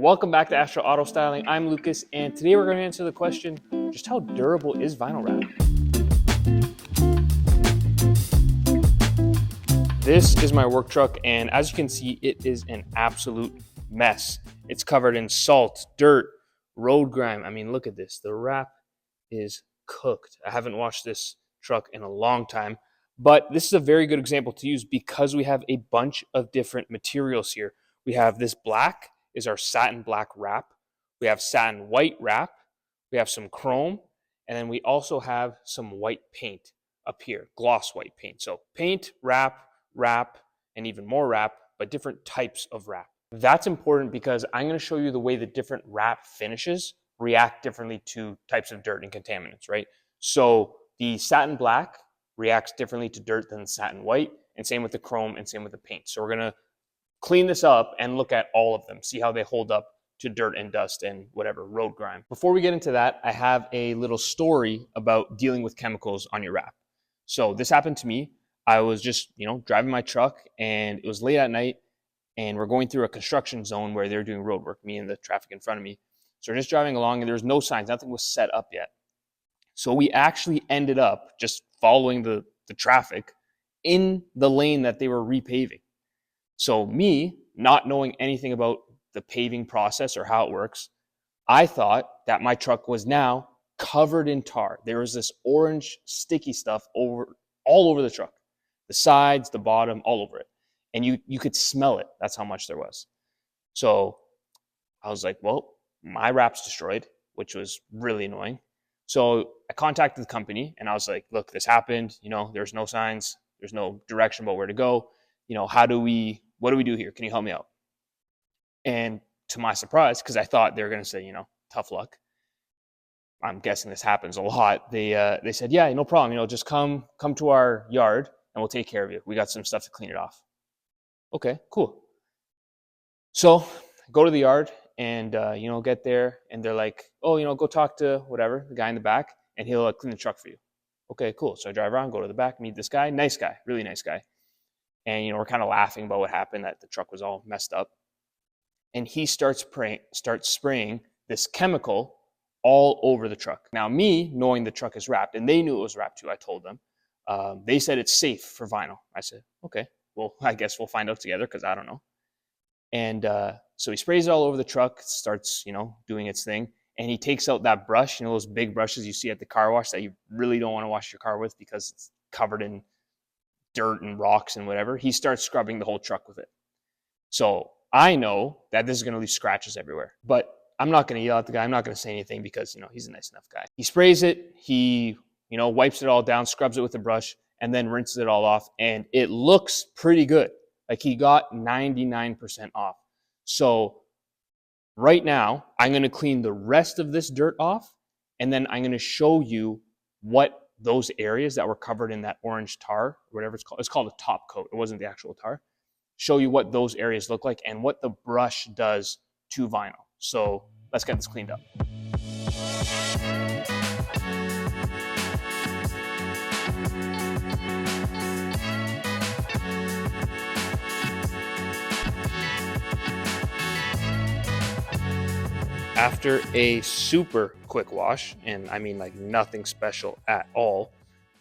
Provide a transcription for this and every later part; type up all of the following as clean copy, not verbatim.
Welcome back to Astro Auto Styling. I'm Lucas, and today we're going to answer the question, just how durable is vinyl wrap? This is my work truck, and as you can see, it is an absolute mess. It's covered in salt, dirt, road grime. I mean, look at this. The wrap is cooked. I haven't washed this truck in a long time, but this is a very good example to use because we have a bunch of different materials here. We have this black is our satin black wrap. We have satin white wrap. We have some chrome, and then we also have some white paint up here, gloss white paint. So paint, wrap, and even more wrap, but different types of wrap. That's important because I'm going to show you the way the different wrap finishes react differently to types of dirt and contaminants, right? So the satin black reacts differently to dirt than satin white, and same with the chrome and same with the paint. So we're going to clean this up and look at all of them, see how they hold up to dirt and dust and whatever, road grime. Before we get into that, I have a little story about dealing with chemicals on your wrap. So this happened to me. I was just, driving my truck, and it was late at night, and we're going through a construction zone where they're doing road work, me and the traffic in front of me. So we're just driving along, and there was no signs, nothing was set up yet. So we actually ended up just following the traffic in the lane that they were repaving. So me, not knowing anything about the paving process or how it works, I thought that my truck was now covered in tar. There was this orange sticky stuff all over the truck, the sides, the bottom, all over it. And you could smell it. That's how much there was. So I was like, well, my wrap's destroyed, which was really annoying. So I contacted the company and I was like, look, this happened. There's no signs. There's no direction about where to go. What do we do here? Can you help me out? And to my surprise, because I thought they were going to say, tough luck. I'm guessing this happens a lot. They said, yeah, no problem. Just come to our yard and we'll take care of you. We got some stuff to clean it off. Okay, cool. So I go to the yard and, get there and they're like, oh, go talk to whatever, the guy in the back, and he'll clean the truck for you. Okay, cool. So I drive around, go to the back, meet this guy, nice guy, really nice guy. And, we're kind of laughing about what happened, that the truck was all messed up. And he starts spraying this chemical all over the truck. Now, me knowing the truck is wrapped, and they knew it was wrapped too, I told them. They said it's safe for vinyl. I said, okay, well, I guess we'll find out together because I don't know. And so he sprays it all over the truck, starts, doing its thing. And he takes out that brush, those big brushes you see at the car wash that you really don't want to wash your car with because it's covered in dirt and rocks and whatever. He starts scrubbing the whole truck with it. So I know that this is going to leave scratches everywhere, but I'm not going to yell at the guy. I'm not going to say anything because, he's a nice enough guy. He sprays it. He, wipes it all down, scrubs it with a brush, and then rinses it all off. And it looks pretty good. Like he got 99% off. So right now, I'm going to clean the rest of this dirt off. And then I'm going to show you what those areas that were covered in that orange tar, whatever it's called a top coat. It wasn't the actual tar. Show you what those areas look like and what the brush does to vinyl. So let's get this cleaned up. After a super quick wash, and I mean like nothing special at all,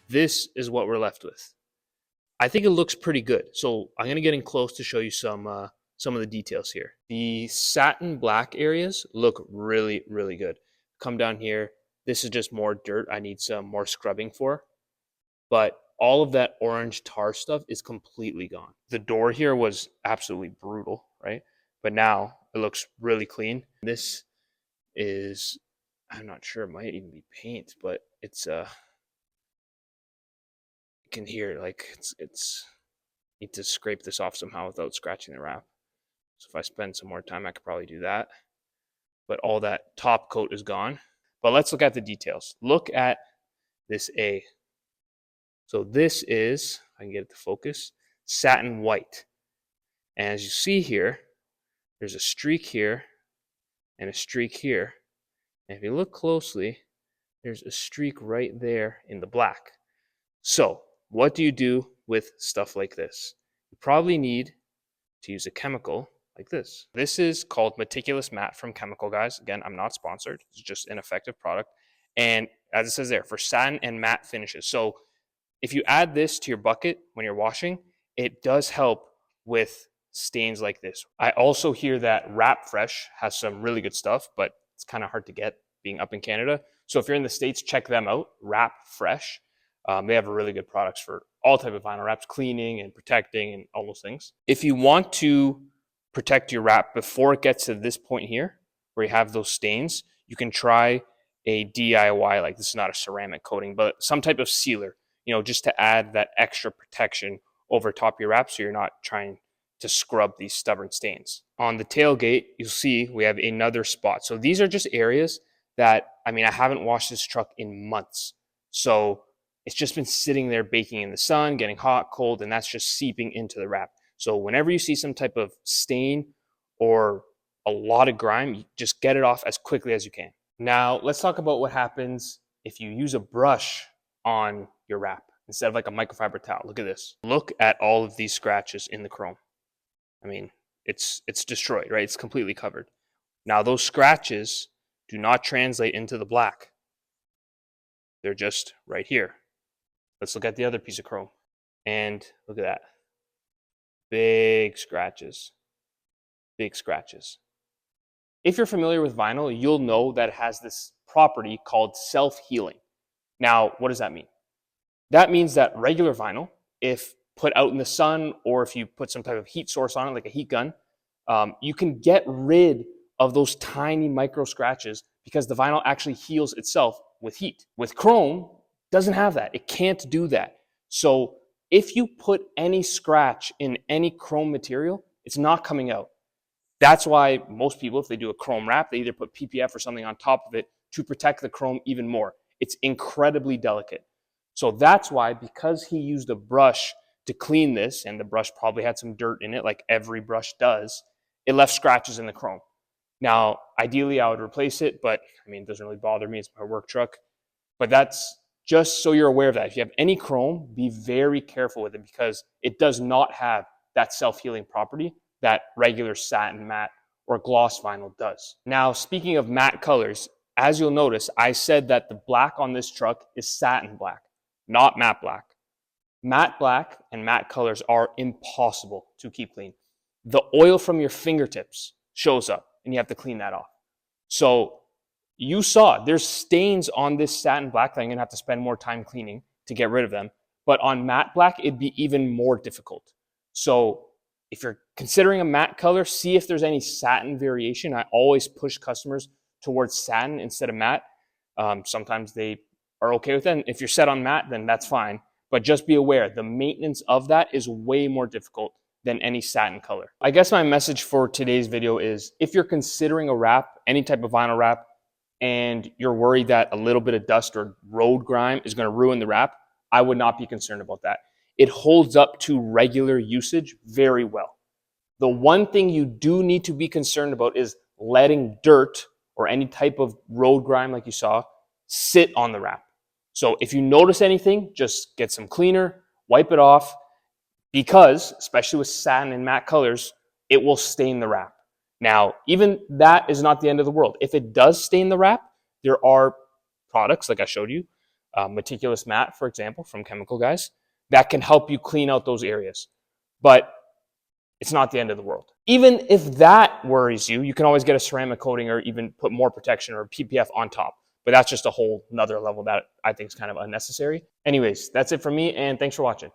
this is what we're left with. I think it looks pretty good. So I'm going to get in close to show you some of the details here. The satin black areas look really, really good. Come down here. This is just more dirt I need some more scrubbing for. But all of that orange tar stuff is completely gone. The door here was absolutely brutal, right? But now it looks really clean. This is, I'm not sure, it might even be paint, but it's you can hear like it's need to scrape this off somehow without scratching the wrap. So if I spend some more time, I could probably do that. But all that top coat is gone. But let's look at the details. Look at this A. So this is, I can get it to focus, satin white. And as you see here, there's a streak here and a streak here. And if you look closely, there's a streak right there in the black. So what do you do with stuff like this? You probably need to use a chemical like this. This is called Meticulous Matte from Chemical Guys. Again, I'm not sponsored. It's just an effective product. And as it says there, for satin and matte finishes. So if you add this to your bucket when you're washing, it does help with stains like this. I also hear that Wrap Fresh has some really good stuff, but it's kind of hard to get being up in Canada. So if you're in the States, check them out, Wrap Fresh. They have really good products for all type of vinyl wraps, cleaning and protecting and all those things. If you want to protect your wrap before it gets to this point here, where you have those stains, you can try a DIY, like this is not a ceramic coating, but some type of sealer, just to add that extra protection over top of your wrap so you're not trying to scrub these stubborn stains. On the tailgate, you'll see we have another spot. So these are just areas that, I haven't washed this truck in months. So it's just been sitting there baking in the sun, getting hot, cold, and that's just seeping into the wrap. So whenever you see some type of stain or a lot of grime, you just get it off as quickly as you can. Now, let's talk about what happens if you use a brush on your wrap instead of like a microfiber towel. Look at this. Look at all of these scratches in the chrome. It's destroyed, right? It's completely covered. Now, those scratches do not translate into the black. They're just right here. Let's look at the other piece of chrome. And look at that. Big scratches. Big scratches. If you're familiar with vinyl, you'll know that it has this property called self-healing. Now, what does that mean? That means that regular vinyl, if put out in the sun or if you put some type of heat source on it, like a heat gun, you can get rid of those tiny micro scratches because the vinyl actually heals itself with heat. With chrome, doesn't have that. It can't do that. So if you put any scratch in any chrome material, it's not coming out. That's why most people, if they do a chrome wrap, they either put PPF or something on top of it to protect the chrome even more. It's incredibly delicate. So that's why, because he used a brush to clean this, and the brush probably had some dirt in it, like every brush does, it left scratches in the chrome. Now, ideally, I would replace it, but it doesn't really bother me. It's my work truck. But that's just so you're aware of that. If you have any chrome, be very careful with it because it does not have that self-healing property that regular satin, matte, or gloss vinyl does. Now, speaking of matte colors, as you'll notice, I said that the black on this truck is satin black, not matte black. Matte black and matte colors are impossible to keep clean. The oil from your fingertips shows up and you have to clean that off. So you saw there's stains on this satin black that I'm gonna have to spend more time cleaning to get rid of them. But on matte black, it'd be even more difficult. So if you're considering a matte color, see if there's any satin variation. I always push customers towards satin instead of matte. Sometimes they are okay with that. And if you're set on matte, then that's fine. But just be aware, the maintenance of that is way more difficult than any satin color. I guess my message for today's video is if you're considering a wrap, any type of vinyl wrap, and you're worried that a little bit of dust or road grime is going to ruin the wrap, I would not be concerned about that. It holds up to regular usage very well. The one thing you do need to be concerned about is letting dirt or any type of road grime like you saw sit on the wrap. So if you notice anything, just get some cleaner, wipe it off, because especially with satin and matte colors, it will stain the wrap. Now, even that is not the end of the world. If it does stain the wrap, there are products, like I showed you, Meticulous Matte, for example, from Chemical Guys, that can help you clean out those areas. But it's not the end of the world. Even if that worries you, you can always get a ceramic coating or even put more protection or PPF on top. But that's just a whole nother level that I think is kind of unnecessary. Anyways, that's it for me, and thanks for watching.